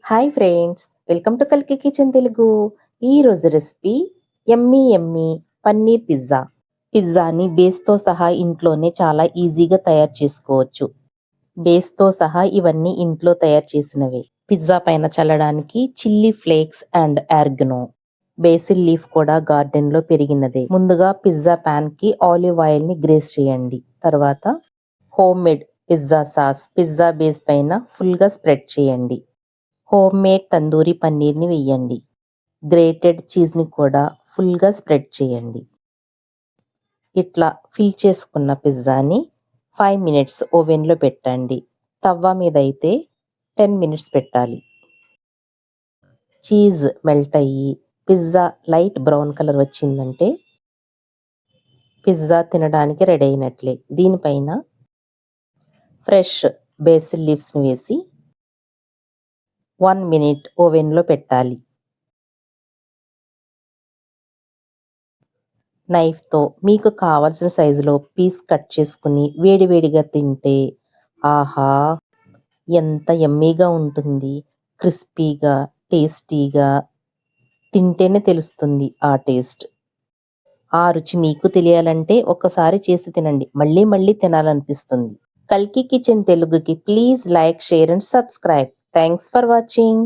Hi friends, welcome to కల్కి kitchen Telugu. ఈ రోజు రెసిపీ యమ్మీ యమ్మీ పన్నీర్ పిజ్జా. పిజ్జాని బేస్తో సహా ఇంట్లోనే చాలా ఈజీగా తయారు చేసుకోవచ్చు. బేస్తో సహా ఇవన్నీ ఇంట్లో తయారు చేసినవే. పిజ్జా పైన చల్లడానికి chilli flakes and organo, basil leaf కూడా గార్డెన్ లో పెరిగినదే. ముందుగా పిజ్జా పాన్ కి ఆలివ్ ఆయిల్ ని గ్రేస్ చేయండి. తర్వాత home made pizza sauce pizza base పైన ఫుల్ గా స్ప్రెడ్ చేయండి. హోమ్ మేడ్ తందూరి పన్నీర్ని వేయండి. గ్రేటెడ్ చీజ్ని కూడా ఫుల్గా స్ప్రెడ్ చేయండి. ఇట్లా ఫిల్ చేసుకున్న పిజ్జాని 5 మినిట్స్ ఓవెన్లో పెట్టండి. తవ్వ మీద అయితే 10 మినిట్స్ పెట్టాలి. చీజ్ మెల్ట్ అయ్యి పిజ్జా లైట్ బ్రౌన్ కలర్ వచ్చిందంటే పిజ్జా తినడానికి రెడీ అయినట్లే. దీనిపైన ఫ్రెష్ బేసిల్ లీవ్స్ని వేసి 1 మినిట్ ఓవెన్లో పెట్టాలి. నైఫ్తో మీకు కావలసిన సైజులో పీస్ కట్ చేసుకుని వేడివేడిగా తింటే ఆహా, ఎంత యమ్మీగా ఉంటుంది. క్రిస్పీగా, టేస్టీగా, తింటేనే తెలుస్తుంది ఆ టేస్ట్. ఆ రుచి మీకు తెలియాలంటే ఒక్కసారి చేసి తినండి, మళ్ళీ మళ్ళీ తినాలనిపిస్తుంది. కల్కి కిచెన్ తెలుగుకి please like, share and subscribe. Thanks for watching.